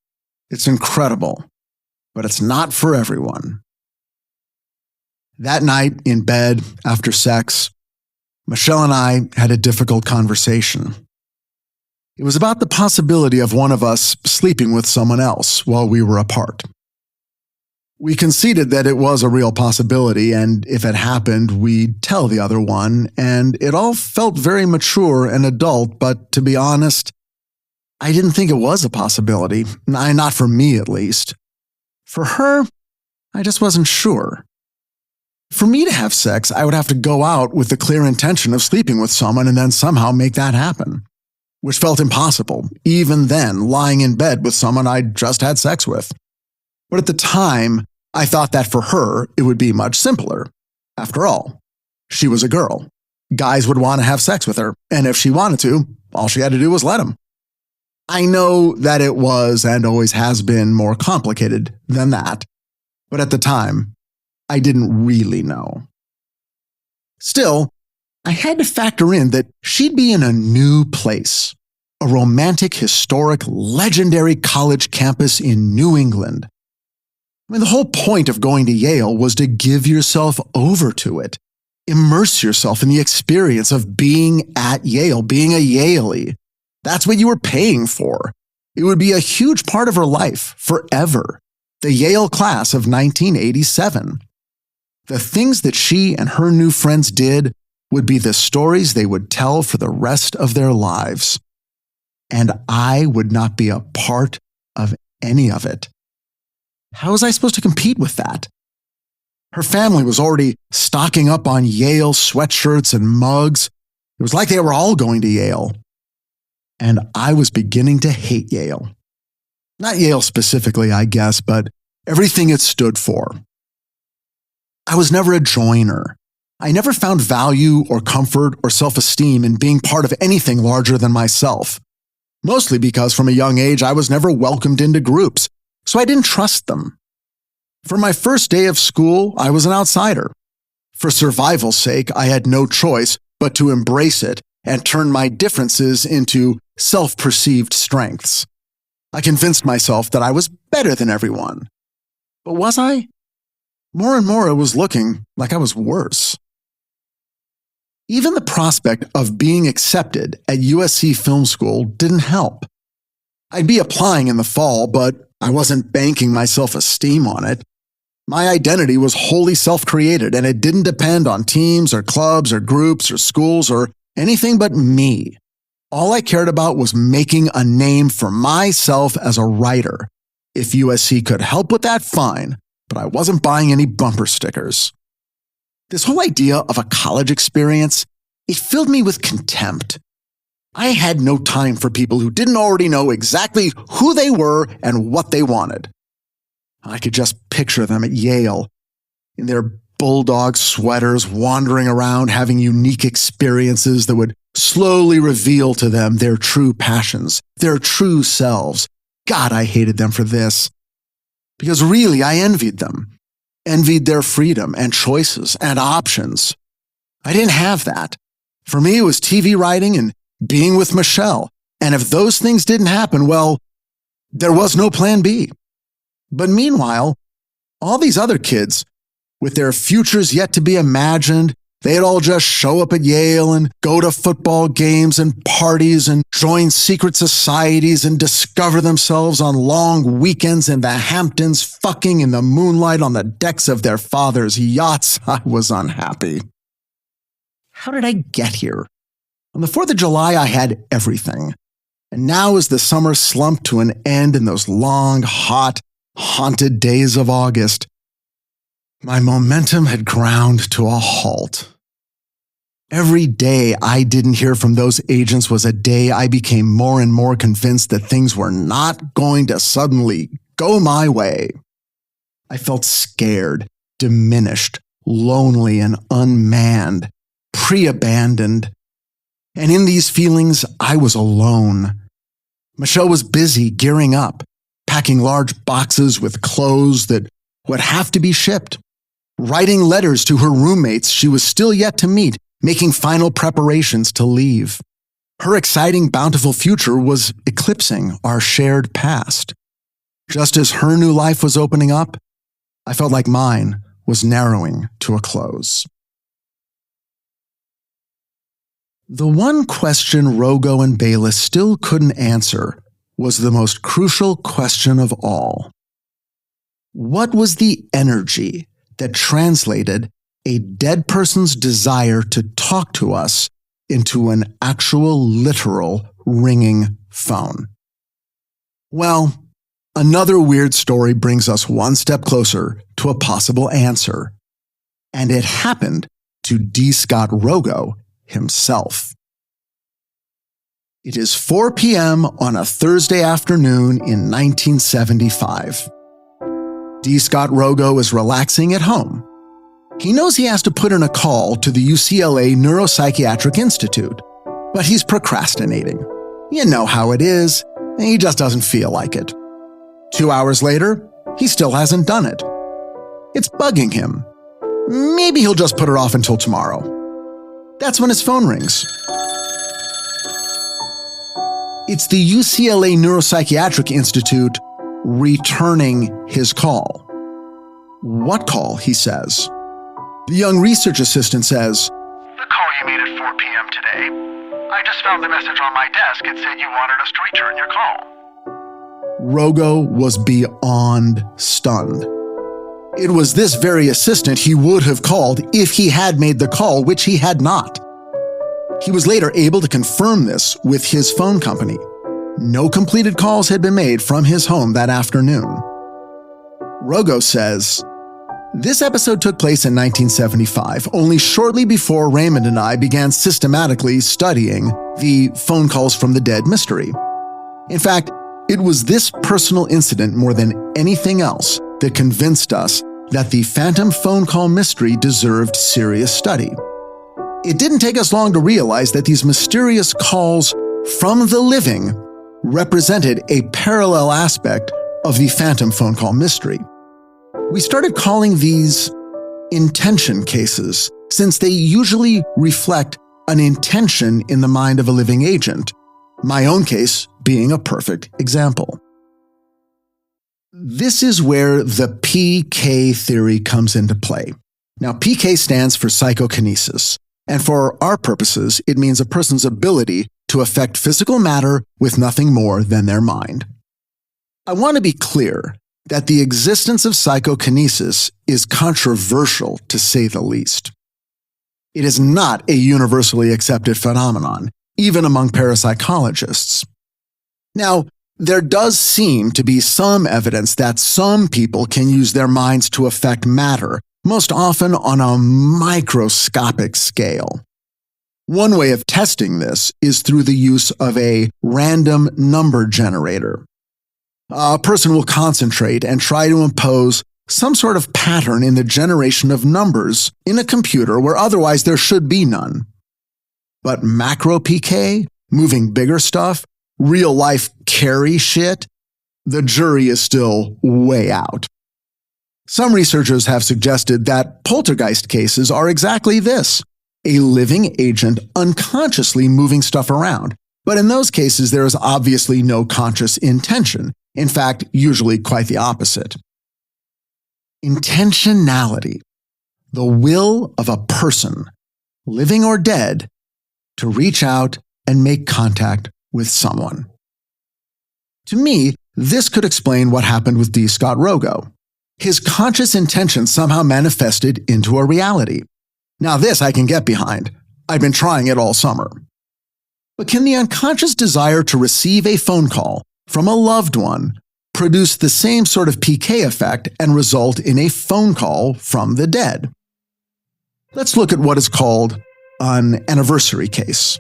"It's incredible, but it's not for everyone." That night in bed after sex, Michelle and I had a difficult conversation. It was about the possibility of one of us sleeping with someone else while we were apart. We conceded that it was a real possibility, and if it happened, we'd tell the other one, and it all felt very mature and adult, but to be honest, I didn't think it was a possibility, not for me at least. For her, I just wasn't sure. For me to have sex, I would have to go out with the clear intention of sleeping with someone and then somehow make that happen, which felt impossible, even then lying in bed with someone I'd just had sex with. But at the time, I thought that for her, it would be much simpler. After all, she was a girl. Guys would want to have sex with her, and if she wanted to, all she had to do was let them. I know that it was and always has been more complicated than that, but at the time, I didn't really know. Still, I had to factor in that she'd be in a new place, a romantic, historic, legendary college campus in New England. I mean, the whole point of going to Yale was to give yourself over to it, immerse yourself in the experience of being at Yale, being a Yalie. That's what you were paying for. It would be a huge part of her life, forever. The Yale class of 1987. The things that she and her new friends did would be the stories they would tell for the rest of their lives. And I would not be a part of any of it. How was I supposed to compete with that? Her family was already stocking up on Yale sweatshirts and mugs. It was like they were all going to Yale. And I was beginning to hate Yale. Not Yale specifically, I guess, but everything it stood for. I was never a joiner. I never found value or comfort or self-esteem in being part of anything larger than myself. Mostly because from a young age, I was never welcomed into groups, so I didn't trust them. For my first day of school, I was an outsider. For survival's sake, I had no choice but to embrace it and turn my differences into self-perceived strengths. I convinced myself that I was better than everyone. But was I? More and more, it was looking like I was worse. Even the prospect of being accepted at USC Film School didn't help. I'd be applying in the fall, but I wasn't banking my self-esteem on it. My identity was wholly self-created, and it didn't depend on teams or clubs or groups or schools or anything but me. All I cared about was making a name for myself as a writer. If USC could help with that, fine, but I wasn't buying any bumper stickers. This whole idea of a college experience, it filled me with contempt. I had no time for people who didn't already know exactly who they were and what they wanted. I could just picture them at Yale, in their bulldog sweaters, wandering around, having unique experiences that would slowly reveal to them their true passions, their true selves, God, I hated them for this. Because really, I envied them. Envied their freedom and choices and options. I didn't have that. For me, it was TV writing and being with Michelle. And if those things didn't happen, well, there was no plan B. But meanwhile, all these other kids, with their futures yet to be imagined, they'd all just show up at Yale and go to football games and parties and join secret societies and discover themselves on long weekends in the Hamptons, fucking in the moonlight on the decks of their fathers' yachts. I was unhappy. How did I get here? On the 4th of July, I had everything. And now as the summer slumped to an end in those long, hot, haunted days of August, my momentum had ground to a halt. Every day I didn't hear from those agents was a day I became more and more convinced that things were not going to suddenly go my way. I felt scared, diminished, lonely, and unmanned, pre-abandoned. And in these feelings, I was alone. Michelle was busy gearing up, packing large boxes with clothes that would have to be shipped, writing letters to her roommates she was still yet to meet, making final preparations to leave. Her exciting, bountiful future was eclipsing our shared past. Just as her new life was opening up, I felt like mine was narrowing to a close. The one question Rogo and Bayless still couldn't answer was the most crucial question of all. What was the energy that translated a dead person's desire to talk to us into an actual, literal, ringing phone? Well, another weird story brings us one step closer to a possible answer. And it happened to D. Scott Rogo himself. It is 4 p.m. on a Thursday afternoon in 1975. D. Scott Rogo is relaxing at home. He knows he has to put in a call to the UCLA Neuropsychiatric Institute, but he's procrastinating. You know how it is, and he just doesn't feel like it. 2 hours later, he still hasn't done it. It's bugging him. Maybe he'll just put it off until tomorrow. That's when his phone rings. It's the UCLA Neuropsychiatric Institute returning his call. What call, he says. The young research assistant says, "The call you made at 4 p.m. today. I just found the message on my desk. It said you wanted us to return your call." Rogo was beyond stunned. It was this very assistant he would have called if he had made the call, which he had not. He was later able to confirm this with his phone company. No completed calls had been made from his home that afternoon. Rogo says, "This episode took place in 1975, only shortly before Raymond and I began systematically studying the phone calls from the dead mystery. In fact, it was this personal incident more than anything else that convinced us that the phantom phone call mystery deserved serious study. It didn't take us long to realize that these mysterious calls from the living represented a parallel aspect of the phantom phone call mystery. We started calling these intention cases, since they usually reflect an intention in the mind of a living agent, my own case being a perfect example." This is where the PK theory comes into play. Now, PK stands for psychokinesis, and for our purposes, it means a person's ability to affect physical matter with nothing more than their mind. I want to be clear that the existence of psychokinesis is controversial, to say the least. It is not a universally accepted phenomenon, even among parapsychologists. Now, there does seem to be some evidence that some people can use their minds to affect matter, most often on a microscopic scale. One way of testing this is through the use of a random number generator. A person will concentrate and try to impose some sort of pattern in the generation of numbers in a computer where otherwise there should be none. But macro PK, moving bigger stuff, real-life carry shit, the jury is still way out. Some researchers have suggested that poltergeist cases are exactly this, a living agent unconsciously moving stuff around. But in those cases, there is obviously no conscious intention. In fact, usually quite the opposite. Intentionality, the will of a person, living or dead, to reach out and make contact with someone. To me, this could explain what happened with D. Scott Rogo. His conscious intention somehow manifested into a reality. Now this I can get behind. I've been trying it all summer. But can the unconscious desire to receive a phone call from a loved one produce the same sort of PK effect and result in a phone call from the dead? Let's look at what is called an anniversary case.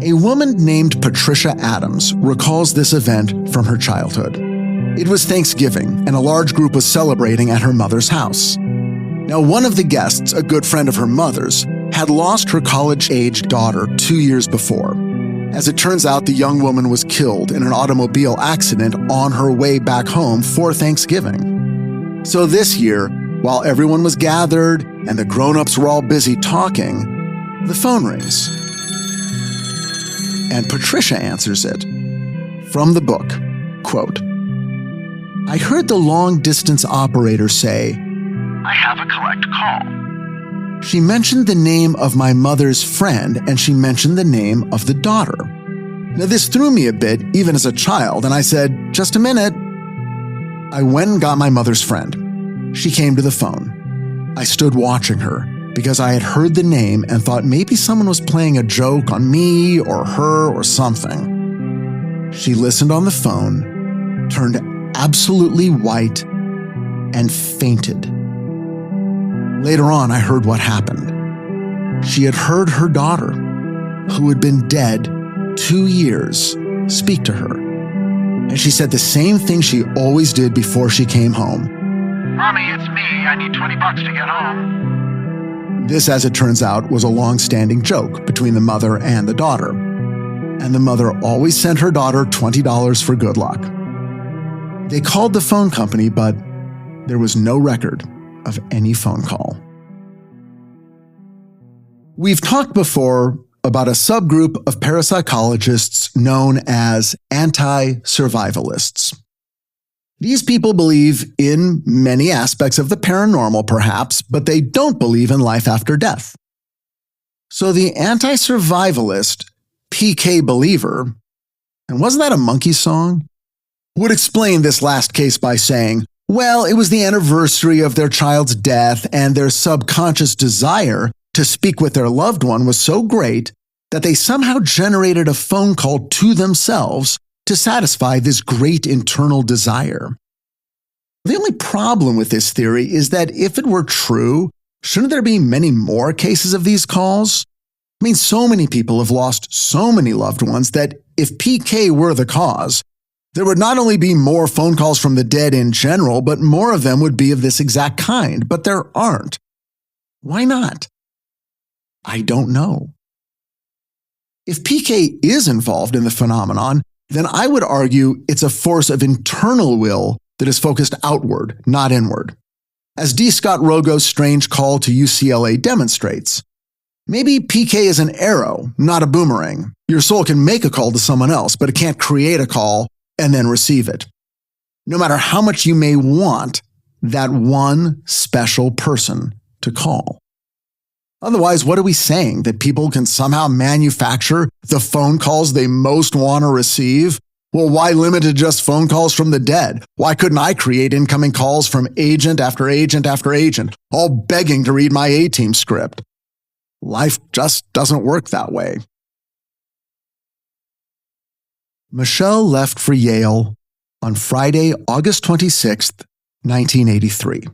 A woman named Patricia Adams recalls this event from her childhood. It was Thanksgiving, and a large group was celebrating at her mother's house. Now, one of the guests, a good friend of her mother's, had lost her college-aged daughter 2 years before. As it turns out, the young woman was killed in an automobile accident on her way back home for Thanksgiving. So this year, while everyone was gathered and the grown-ups were all busy talking, the phone rings. And Patricia answers it. From the book, quote, "I heard the long-distance operator say, 'I have a collect call.' She mentioned the name of my mother's friend, and she mentioned the name of the daughter. Now this threw me a bit, even as a child, and I said, 'Just a minute.' I went and got my mother's friend. She came to the phone. I stood watching her because I had heard the name and thought maybe someone was playing a joke on me or her or something. She listened on the phone, turned absolutely white, and fainted. Later on, I heard what happened. She had heard her daughter, who had been dead 2 years, speak to her. And she said the same thing she always did before she came home. 'Mommy, it's me. I need $20 to get home.' This, as it turns out, was a long-standing joke between the mother and the daughter. And the mother always sent her daughter $20 for good luck. They called the phone company, but there was no record of any phone call. We've talked before about a subgroup of parapsychologists known as anti-survivalists. These people believe in many aspects of the paranormal, perhaps, but they don't believe in life after death. So the anti-survivalist, PK believer, and wasn't that a monkey song? Would explain this last case by saying, well, it was the anniversary of their child's death, and their subconscious desire to speak with their loved one was so great that they somehow generated a phone call to themselves to satisfy this great internal desire. The only problem with this theory is that if it were true, shouldn't there be many more cases of these calls? I mean, so many people have lost so many loved ones that if PK were the cause, there would not only be more phone calls from the dead in general, but more of them would be of this exact kind. But there aren't. Why not? I don't know. If PK is involved in the phenomenon, then I would argue it's a force of internal will that is focused outward, not inward. As D. Scott Rogo's strange call to UCLA demonstrates, maybe PK is an arrow, not a boomerang. Your soul can make a call to someone else, but it can't create a call and then receive it. No matter how much you may want that one special person to call. Otherwise, what are we saying? That people can somehow manufacture the phone calls they most want to receive? Well, why limit to just phone calls from the dead? Why couldn't I create incoming calls from agent after agent after agent, all begging to read my A-Team script? Life just doesn't work that way. Michelle left for Yale on Friday, August 26th, 1983.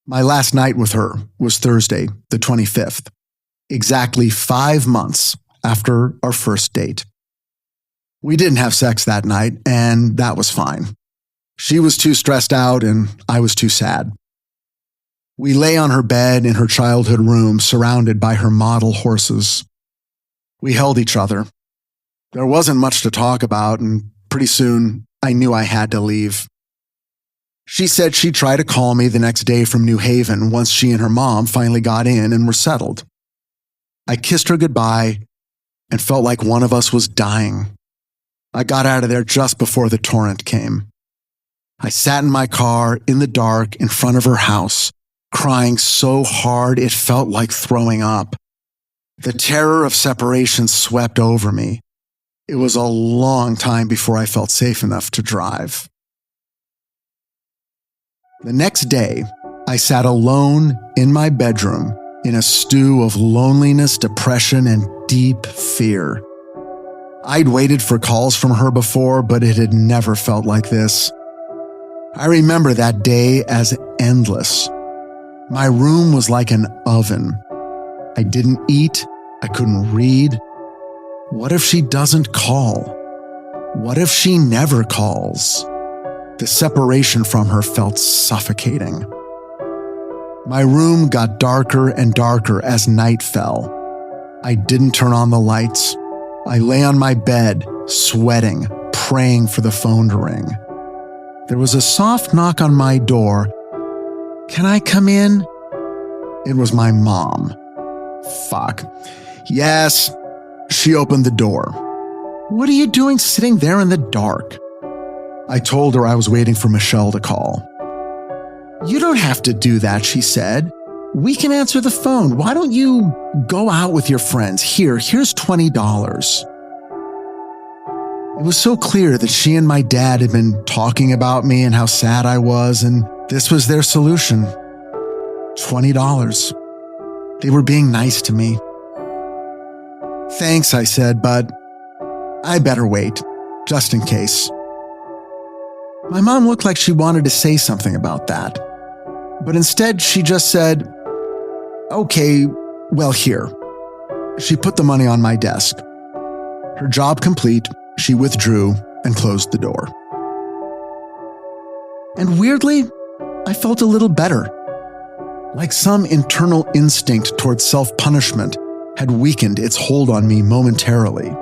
My last night with her was Thursday, the 25th, exactly 5 months after our first date. We didn't have sex that night, and that was fine. She was too stressed out, and I was too sad. We lay on her bed in her childhood room, surrounded by her model horses. We held each other. There wasn't much to talk about, and pretty soon I knew I had to leave. She said she'd try to call me the next day from New Haven once she and her mom finally got in and were settled. I kissed her goodbye and felt like one of us was dying. I got out of there just before the torrent came. I sat in my car in the dark in front of her house, crying so hard it felt like throwing up. The terror of separation swept over me. It was a long time before I felt safe enough to drive. The next day, I sat alone in my bedroom in a stew of loneliness, depression, and deep fear. I'd waited for calls from her before, but it had never felt like this. I remember that day as endless. My room was like an oven. I didn't eat. I couldn't read. What if she doesn't call? What if she never calls? The separation from her felt suffocating. My room got darker and darker as night fell. I didn't turn on the lights. I lay on my bed, sweating, praying for the phone to ring. There was a soft knock on my door. "Can I come in?" It was my mom. Fuck. Yes. She opened the door. "What are you doing sitting there in the dark?" I told her I was waiting for Michelle to call. "You don't have to do that," she said. "We can answer the phone. Why don't you go out with your friends? Here's $20. It was so clear that she and my dad had been talking about me and how sad I was, and this was their solution. $20. They were being nice to me. "Thanks," I said, "but I better wait, just in case." My mom looked like she wanted to say something about that, but instead she just said, "Okay, well, here." She put the money on my desk. Her job complete, she withdrew and closed the door. And weirdly, I felt a little better. Like some internal instinct towards self-punishment had weakened its hold on me momentarily.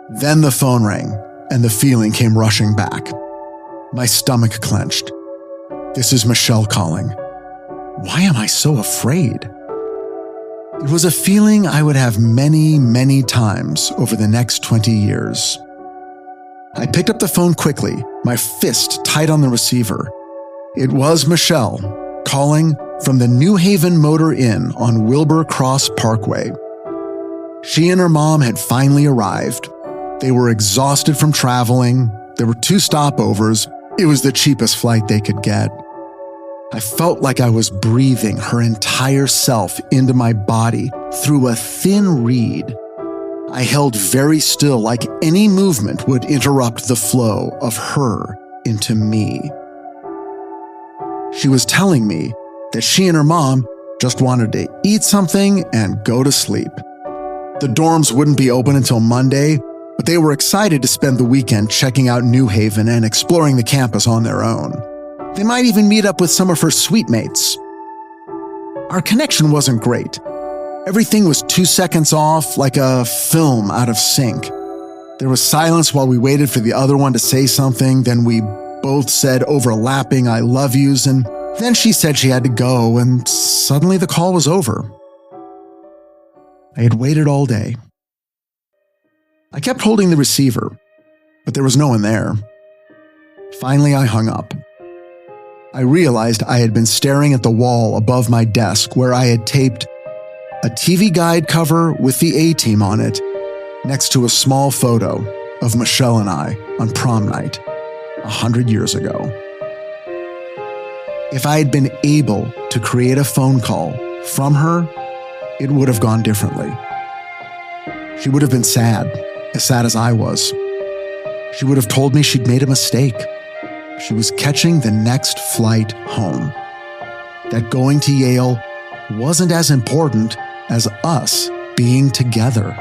Then the phone rang, and the feeling came rushing back. My stomach clenched. This is Michelle calling. Why am I so afraid? It was a feeling I would have many, many times over the next 20 years. I picked up the phone quickly, my fist tight on the receiver. It was Michelle, calling from the New Haven Motor Inn on Wilbur Cross Parkway. She and her mom had finally arrived. They were exhausted from traveling. There were 2 stopovers. It was the cheapest flight they could get. I felt like I was breathing her entire self into my body through a thin reed. I held very still, like any movement would interrupt the flow of her into me. She was telling me that she and her mom just wanted to eat something and go to sleep. The dorms wouldn't be open until Monday, but they were excited to spend the weekend checking out New Haven and exploring the campus on their own. They might even meet up with some of her suite mates. Our connection wasn't great. Everything was 2 seconds off, like a film out of sync. There was silence while we waited for the other one to say something, then we both said overlapping "I love yous," and then she said she had to go, and suddenly the call was over. I had waited all day. I kept holding the receiver, but there was no one there. Finally, I hung up. I realized I had been staring at the wall above my desk where I had taped a TV guide cover with the A-Team on it next to a small photo of Michelle and I on prom night 100 years ago. If I had been able to create a phone call from her, it would have gone differently. She would have been sad as I was. She would have told me she'd made a mistake. She was catching the next flight home. That going to Yale wasn't as important as us being together.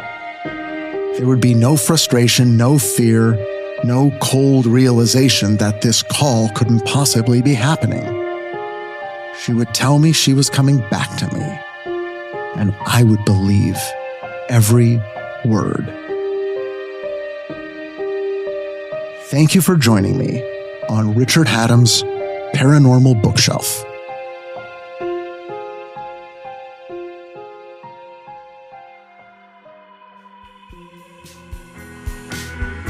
There would be no frustration, no fear, no cold realization that this call couldn't possibly be happening. She would tell me she was coming back to me, and I would believe every word. Thank you for joining me on Richard Hatem's Paranormal Bookshelf.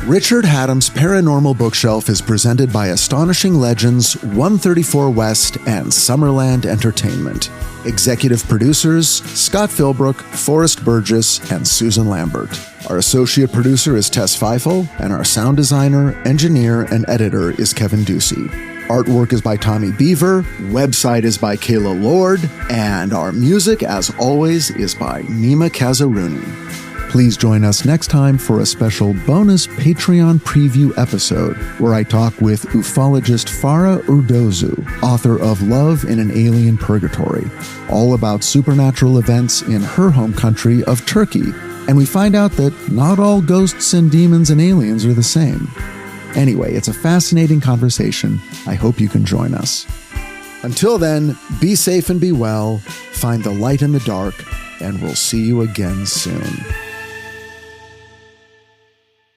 Richard Hatem's Paranormal Bookshelf is presented by Astonishing Legends, 134 West, and Summerland Entertainment. Executive producers, Scott Philbrook, Forrest Burgess, and Susan Lambert. Our associate producer is Tess Feifel, and our sound designer, engineer, and editor is Kevin Ducey. Artwork is by Tommy Beaver, website is by Kayla Lord, and our music, as always, is by Nima Kazaruni. Please join us next time for a special bonus Patreon preview episode where I talk with ufologist Farah Urdozu, author of Love in an Alien Purgatory, all about supernatural events in her home country of Turkey. And we find out that not all ghosts and demons and aliens are the same. Anyway, it's a fascinating conversation. I hope you can join us. Until then, be safe and be well, find the light in the dark, and we'll see you again soon.